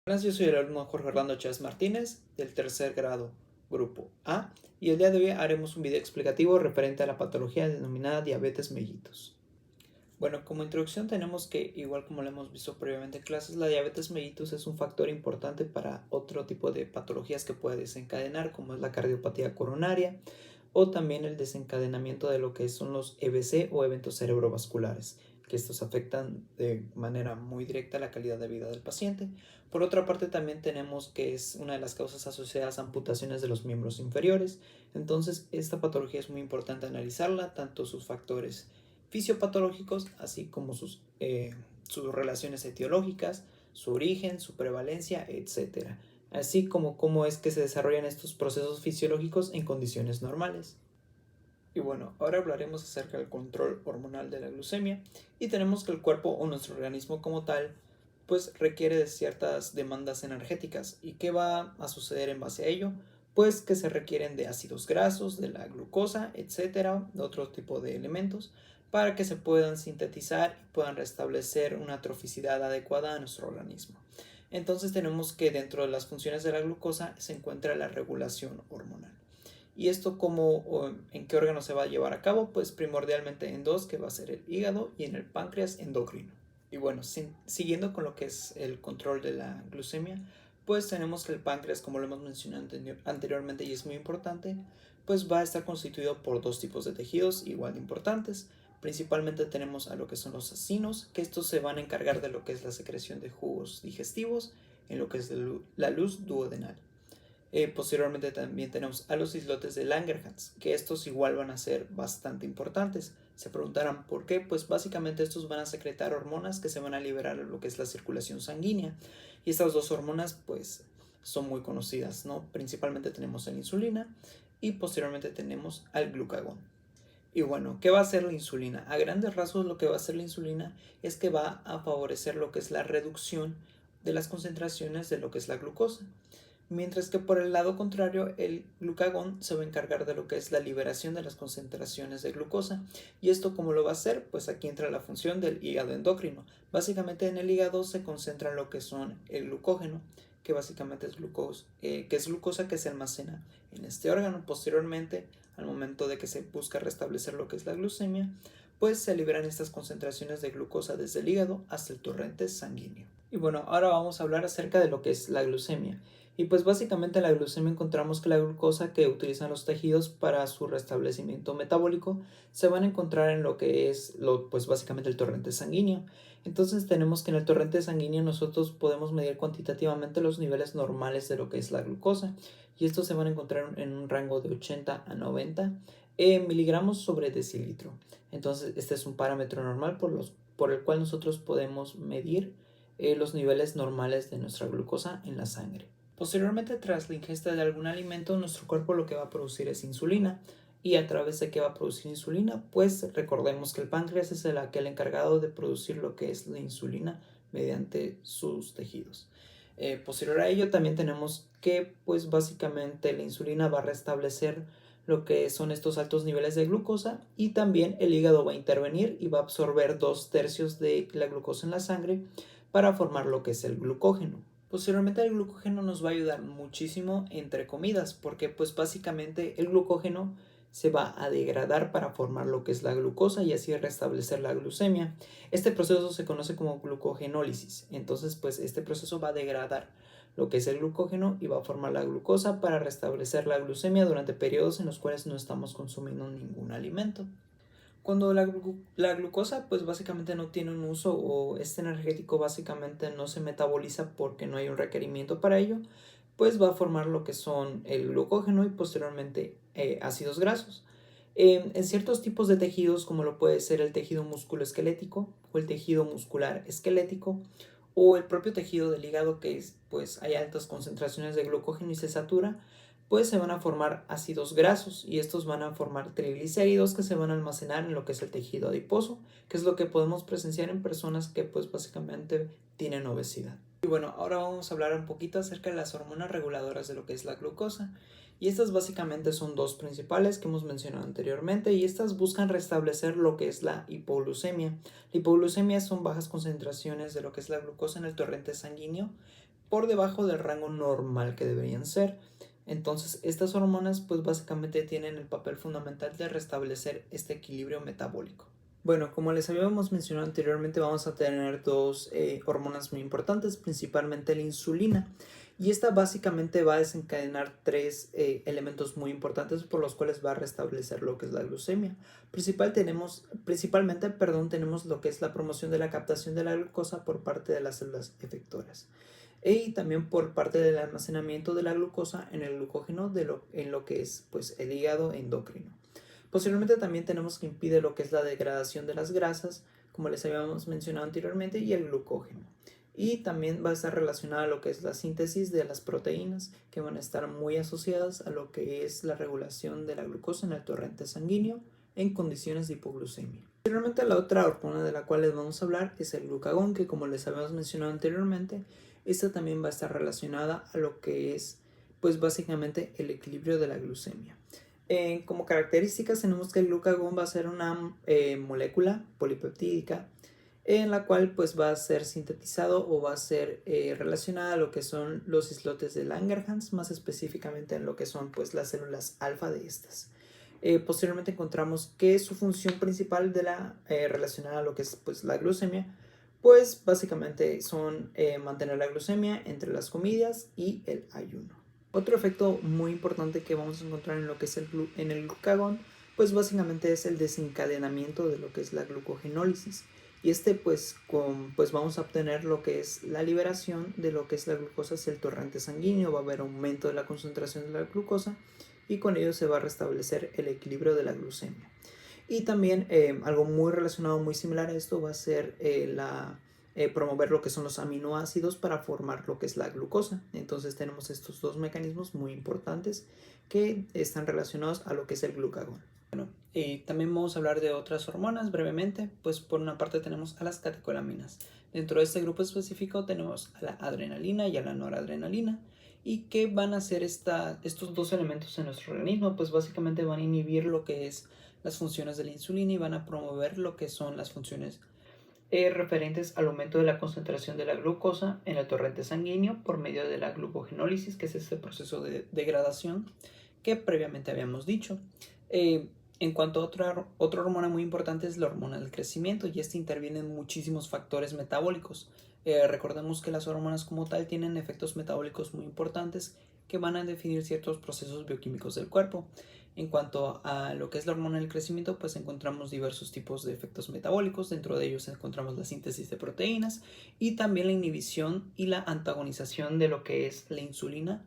Buenas, yo soy el alumno Jorge Orlando Chávez Martínez del tercer grado, grupo A, y el día de hoy haremos un video explicativo referente a la patología denominada diabetes mellitus. Bueno, como introducción tenemos que, igual como lo hemos visto previamente en clases, la diabetes mellitus es un factor importante para otro tipo de patologías que puede desencadenar, como es la cardiopatía coronaria o también el desencadenamiento de lo que son los EBC o eventos cerebrovasculares, que estos afectan de manera muy directa la calidad de vida del paciente. Por otra parte, también tenemos que es una de las causas asociadas a amputaciones de los miembros inferiores. Entonces, esta patología es muy importante analizarla, tanto sus factores fisiopatológicos, así como sus relaciones etiológicas, su origen, su prevalencia, etcétera, así como cómo es que se desarrollan estos procesos fisiológicos en condiciones normales. Y bueno, ahora hablaremos acerca del control hormonal de la glucemia y tenemos que el cuerpo o nuestro organismo como tal pues requiere de ciertas demandas energéticas. ¿Y qué va a suceder en base a ello? Pues que se requieren de ácidos grasos, de la glucosa, etcétera, de otro tipo de elementos para que se puedan sintetizar y puedan restablecer una troficidad adecuada a nuestro organismo. Entonces tenemos que dentro de las funciones de la glucosa se encuentra la regulación hormonal. ¿Y esto en qué órgano se va a llevar a cabo? Pues primordialmente en dos, que va a ser el hígado, y en el páncreas endocrino. Y bueno, siguiendo con lo que es el control de la glucemia, pues tenemos que el páncreas, como lo hemos mencionado anteriormente y es muy importante, pues va a estar constituido por dos tipos de tejidos igual de importantes. Principalmente tenemos a lo que son los acinos, que estos se van a encargar de lo que es la secreción de jugos digestivos en lo que es la luz duodenal. Posteriormente también tenemos a los islotes de Langerhans, que estos igual van a ser bastante importantes. Se preguntarán por qué, pues básicamente estos van a secretar hormonas que se van a liberar a lo que es la circulación sanguínea. Y estas dos hormonas pues son muy conocidas, ¿no? Principalmente tenemos la insulina y posteriormente tenemos al glucagón. Y bueno, ¿qué va a hacer la insulina? A grandes rasgos lo que va a hacer la insulina es que va a favorecer lo que es la reducción de las concentraciones de lo que es la glucosa. Mientras que por el lado contrario, el glucagón se va a encargar de lo que es la liberación de las concentraciones de glucosa. ¿Y esto cómo lo va a hacer? Pues aquí entra la función del hígado endocrino. Básicamente en el hígado se concentra lo que son el glucógeno, que básicamente es glucosa que se almacena en este órgano. Posteriormente, al momento de que se busca restablecer lo que es la glucemia, pues se liberan estas concentraciones de glucosa desde el hígado hasta el torrente sanguíneo. Y bueno, ahora vamos a hablar acerca de lo que es la glucemia. Y pues básicamente en la glucemia encontramos que la glucosa que utilizan los tejidos para su restablecimiento metabólico se van a encontrar en lo que es pues básicamente el torrente sanguíneo. Entonces tenemos que en el torrente sanguíneo nosotros podemos medir cuantitativamente los niveles normales de lo que es la glucosa y estos se van a encontrar en un rango de 80 a 90 miligramos sobre decilitro. Entonces este es un parámetro normal por el cual nosotros podemos medir los niveles normales de nuestra glucosa en la sangre. Posteriormente, tras la ingesta de algún alimento, nuestro cuerpo lo que va a producir es insulina. ¿Y a través de qué va a producir insulina? Pues recordemos que el páncreas es aquel encargado de producir lo que es la insulina mediante sus tejidos. Posterior a ello también tenemos que pues básicamente la insulina va a restablecer lo que son estos altos niveles de glucosa y también el hígado va a intervenir y va a absorber 2/3 de la glucosa en la sangre para formar lo que es el glucógeno. Posteriormente el glucógeno nos va a ayudar muchísimo entre comidas porque pues básicamente el glucógeno se va a degradar para formar lo que es la glucosa y así restablecer la glucemia. Este proceso se conoce como glucogenólisis. Entonces pues este proceso va a degradar lo que es el glucógeno y va a formar la glucosa para restablecer la glucemia durante periodos en los cuales no estamos consumiendo ningún alimento. Cuando la glucosa pues básicamente no tiene un uso o este energético básicamente no se metaboliza porque no hay un requerimiento para ello, pues va a formar lo que son el glucógeno y posteriormente ácidos grasos. En ciertos tipos de tejidos como lo puede ser el tejido musculoesquelético o el tejido muscular esquelético o el propio tejido del hígado que pues hay altas concentraciones de glucógeno y se satura, pues se van a formar ácidos grasos y estos van a formar triglicéridos que se van a almacenar en lo que es el tejido adiposo, que es lo que podemos presenciar en personas que pues básicamente tienen obesidad. Y bueno, ahora vamos a hablar un poquito acerca de las hormonas reguladoras de lo que es la glucosa. Y estas básicamente son dos principales que hemos mencionado anteriormente y estas buscan restablecer lo que es la hipoglucemia. La hipoglucemia son bajas concentraciones de lo que es la glucosa en el torrente sanguíneo por debajo del rango normal que deberían ser. Entonces estas hormonas pues básicamente tienen el papel fundamental de restablecer este equilibrio metabólico. Bueno, como les habíamos mencionado anteriormente, vamos a tener dos hormonas muy importantes, principalmente la insulina. Y esta básicamente va a desencadenar tres elementos muy importantes por los cuales va a restablecer lo que es la glucemia. Principalmente, tenemos lo que es la promoción de la captación de la glucosa por parte de las células efectoras. Y también por parte del almacenamiento de la glucosa en el glucógeno en lo que es pues, el hígado endocrino. Posteriormente también tenemos que impide lo que es la degradación de las grasas, como les habíamos mencionado anteriormente, y el glucógeno. Y también va a estar relacionada a lo que es la síntesis de las proteínas, que van a estar muy asociadas a lo que es la regulación de la glucosa en el torrente sanguíneo en condiciones de hipoglucemia. Posteriormente, la otra hormona de la cual les vamos a hablar es el glucagón, que como les habíamos mencionado anteriormente, esta también va a estar relacionada a lo que es pues básicamente el equilibrio de la glucemia. Como características tenemos que el glucagón va a ser una molécula polipeptídica en la cual pues va a ser sintetizado o va a ser relacionada a lo que son los islotes de Langerhans, más específicamente en lo que son pues las células alfa de estas. Posteriormente encontramos que su función principal de relacionada a lo que es pues la glucemia, pues básicamente son mantener la glucemia entre las comidas y el ayuno. Otro efecto muy importante que vamos a encontrar en lo que es en el glucagón, pues básicamente es el desencadenamiento de lo que es la glucogenólisis. Y pues vamos a obtener lo que es la liberación de lo que es la glucosa hacia el torrente sanguíneo, va a haber aumento de la concentración de la glucosa y con ello se va a restablecer el equilibrio de la glucemia. Y también algo muy relacionado, muy similar a esto, va a ser promover lo que son los aminoácidos para formar lo que es la glucosa. Entonces tenemos estos dos mecanismos muy importantes que están relacionados a lo que es el glucagón. Bueno, también vamos a hablar de otras hormonas brevemente. Pues por una parte tenemos a las catecolaminas. Dentro de este grupo específico tenemos a la adrenalina y a la noradrenalina. ¿Y qué van a hacer estos dos elementos en nuestro organismo? Pues básicamente van a inhibir lo que es las funciones de la insulina y van a promover lo que son las funciones referentes al aumento de la concentración de la glucosa en el torrente sanguíneo por medio de la glucogenólisis, que es este proceso de degradación que previamente habíamos dicho. En cuanto a otra hormona muy importante es la hormona del crecimiento, y esta interviene en muchísimos factores metabólicos. Recordemos que las hormonas como tal tienen efectos metabólicos muy importantes que van a definir ciertos procesos bioquímicos del cuerpo. En cuanto a lo que es la hormona del crecimiento, pues encontramos diversos tipos de efectos metabólicos. Dentro de ellos encontramos la síntesis de proteínas y también la inhibición y la antagonización de lo que es la insulina,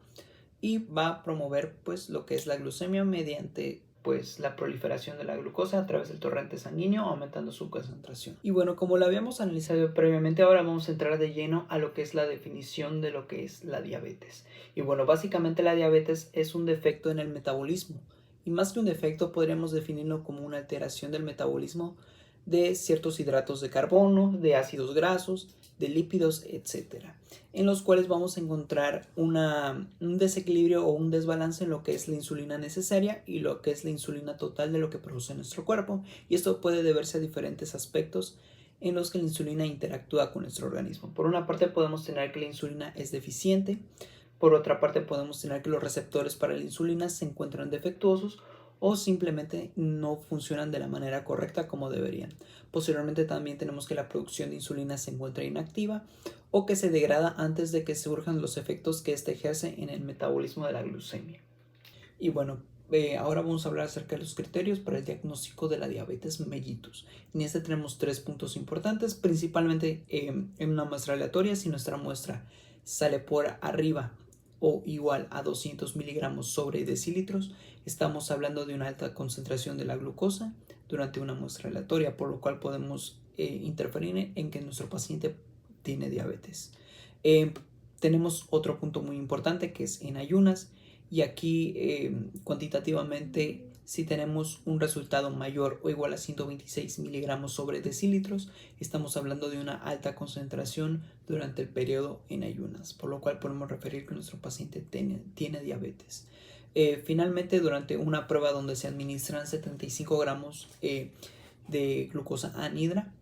y va a promover pues lo que es la glucemia mediante pues la proliferación de la glucosa a través del torrente sanguíneo, aumentando su concentración. Y bueno, como lo habíamos analizado previamente, ahora vamos a entrar de lleno a lo que es la definición de lo que es la diabetes. Y bueno, básicamente la diabetes es un defecto en el metabolismo, y más que un defecto podríamos definirlo como una alteración del metabolismo de ciertos hidratos de carbono, de ácidos grasos, de lípidos, etc., en los cuales vamos a encontrar un desequilibrio o un desbalance en lo que es la insulina necesaria y lo que es la insulina total de lo que produce nuestro cuerpo. Y esto puede deberse a diferentes aspectos en los que la insulina interactúa con nuestro organismo. Por una parte podemos tener que la insulina es deficiente, por otra parte podemos tener que los receptores para la insulina se encuentran defectuosos o simplemente no funcionan de la manera correcta como deberían. Posteriormente también tenemos que la producción de insulina se encuentra inactiva o que se degrada antes de que surjan los efectos que éste ejerce en el metabolismo de la glucemia. Y bueno, ahora vamos a hablar acerca de los criterios para el diagnóstico de la diabetes mellitus. En este tenemos 3 puntos importantes, principalmente en una muestra aleatoria. Si nuestra muestra sale por arriba o igual a 200 miligramos sobre decilitros, estamos hablando de una alta concentración de la glucosa durante una muestra aleatoria, por lo cual podemos interferir en que nuestro paciente tiene diabetes. Tenemos otro punto muy importante que es en ayunas, y aquí cuantitativamente si tenemos un resultado mayor o igual a 126 miligramos sobre decilitros, estamos hablando de una alta concentración durante el periodo en ayunas, por lo cual podemos referir que nuestro paciente tiene diabetes. Finalmente, durante una prueba donde se administran 75 gramos de glucosa anhidra,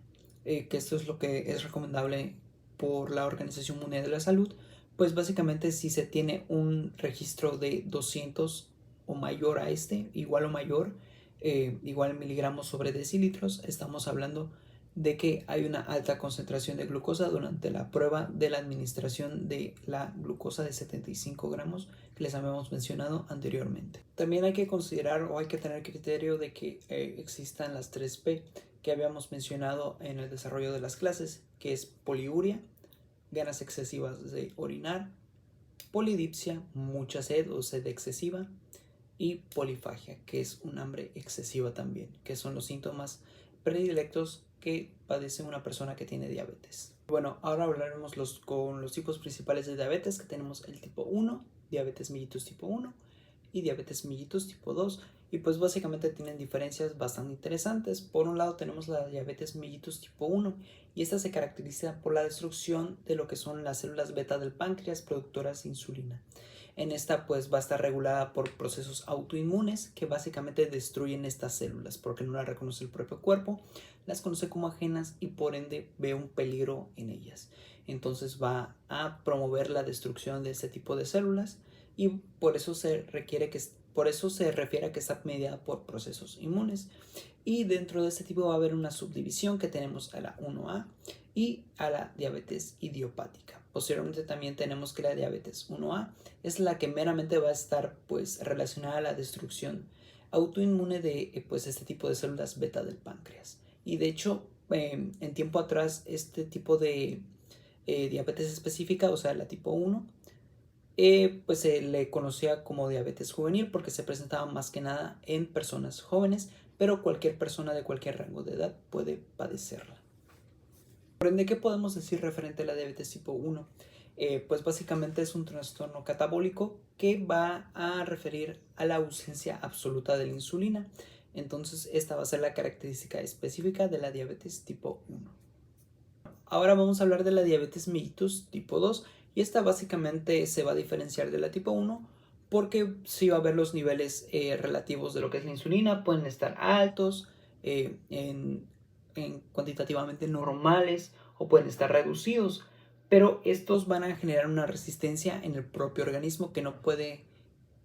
que esto es lo que es recomendable por la Organización Mundial de la Salud, Pues básicamente si se tiene un registro de 200 o mayor a igual o mayor, igual miligramos sobre decilitros, estamos hablando de que hay una alta concentración de glucosa durante la prueba de la administración de la glucosa de 75 gramos que les habíamos mencionado anteriormente. También hay que considerar o hay que tener criterio de que existan las 3P que habíamos mencionado en el desarrollo de las clases, que es poliuria, ganas excesivas de orinar, polidipsia, mucha sed o sed excesiva, y polifagia, que es un hambre excesiva también, que son los síntomas predilectos que padece una persona que tiene diabetes. Bueno, ahora hablaremos con los tipos principales de diabetes, que tenemos el tipo 1, diabetes mellitus tipo 1 y diabetes mellitus tipo 2, y pues básicamente tienen diferencias bastante interesantes. Por un lado tenemos la diabetes mellitus tipo 1 y esta se caracteriza por la destrucción de lo que son las células beta del páncreas productoras de insulina. En esta pues va a estar regulada por procesos autoinmunes que básicamente destruyen estas células porque no las reconoce el propio cuerpo, las conoce como ajenas y por ende ve un peligro en ellas. Entonces va a promover la destrucción de este tipo de células y por eso se refiere a que está mediada por procesos inmunes. Y dentro de este tipo va a haber una subdivisión que tenemos a la 1A y a la diabetes idiopática. Posteriormente también tenemos que la diabetes 1A es la que meramente va a estar pues relacionada a la destrucción autoinmune de pues este tipo de células beta del páncreas. Y de hecho en tiempo atrás este tipo de diabetes específica, o sea la tipo 1, pues se le conocía como diabetes juvenil porque se presentaba más que nada en personas jóvenes, pero cualquier persona de cualquier rango de edad puede padecerla. Por ende, ¿qué podemos decir referente a la diabetes tipo 1? Pues básicamente es un trastorno catabólico que va a referir a la ausencia absoluta de la insulina. Entonces, esta va a ser la característica específica de la diabetes tipo 1. Ahora vamos a hablar de la diabetes mellitus tipo 2 y esta básicamente se va a diferenciar de la tipo 1 porque sí va a haber los niveles relativos de lo que es la insulina, pueden estar altos, en cuantitativamente normales o pueden estar reducidos, pero estos van a generar una resistencia en el propio organismo que no puede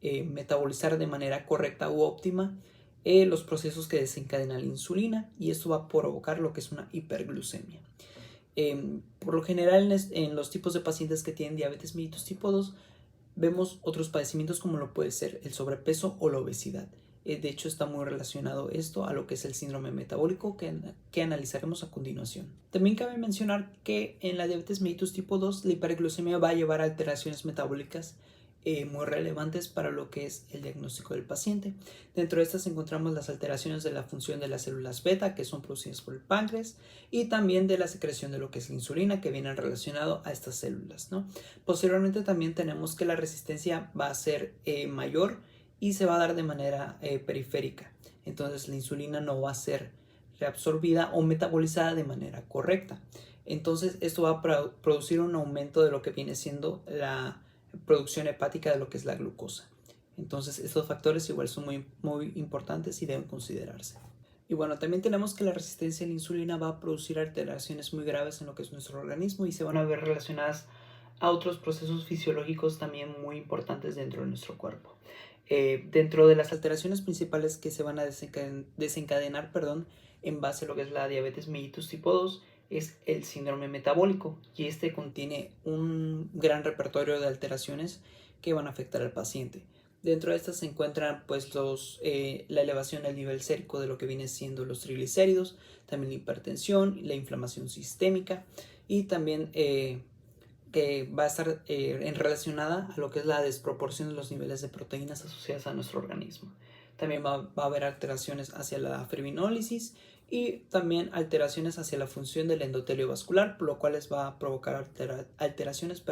metabolizar de manera correcta u óptima los procesos que desencadenan la insulina y esto va a provocar lo que es una hiperglucemia. Por lo general en los tipos de pacientes que tienen diabetes mellitus tipo 2 vemos otros padecimientos como lo puede ser el sobrepeso o la obesidad. De hecho está muy relacionado esto a lo que es el síndrome metabólico que analizaremos a continuación. También cabe mencionar que en la diabetes mellitus tipo 2 la hiperglucemia va a llevar a alteraciones metabólicas muy relevantes para lo que es el diagnóstico del paciente. Dentro de estas encontramos las alteraciones de la función de las células beta que son producidas por el páncreas y también de la secreción de lo que es la insulina que viene relacionado a estas células, ¿no? Posteriormente también tenemos que la resistencia va a ser mayor y se va a dar de manera periférica. Entonces la insulina no va a ser reabsorbida o metabolizada de manera correcta. Entonces esto va a producir un aumento de lo que viene siendo la producción hepática de lo que es la glucosa. Entonces estos factores igual son muy importantes y deben considerarse. Y bueno, también tenemos que la resistencia a la insulina va a producir alteraciones muy graves en lo que es nuestro organismo y se van a ver relacionadas a otros procesos fisiológicos también muy importantes dentro de nuestro cuerpo. Dentro de las alteraciones principales que se van a desencadenar en base a lo que es la diabetes mellitus tipo 2 es el síndrome metabólico y este contiene un gran repertorio de alteraciones que van a afectar al paciente. Dentro de estas se encuentran pues la elevación del nivel sérico de lo que viene siendo los triglicéridos, también la hipertensión, la inflamación sistémica y también que va a estar relacionada a lo que es la desproporción de los niveles de proteínas asociadas a nuestro organismo. También va a haber alteraciones hacia la fibrinólisis y también alteraciones hacia la función del endotelio vascular, por lo cual va a provocar alteraciones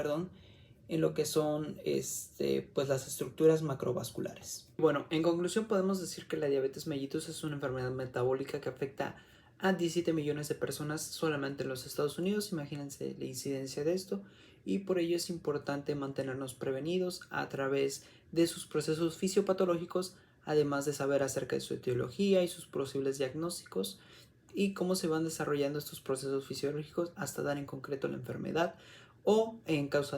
en lo que son pues las estructuras macrovasculares. Bueno, en conclusión podemos decir que la diabetes mellitus es una enfermedad metabólica que afecta a 17 millones de personas solamente en los Estados Unidos. Imagínense la incidencia de esto y por ello es importante mantenernos prevenidos a través de sus procesos fisiopatológicos, además de saber acerca de su etiología y sus posibles diagnósticos y cómo se van desarrollando estos procesos fisiológicos hasta dar en concreto la enfermedad o en causa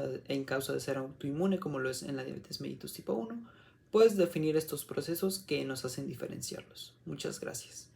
de ser autoinmune, como lo es en la diabetes mellitus tipo 1, puedes definir estos procesos que nos hacen diferenciarlos. Muchas gracias.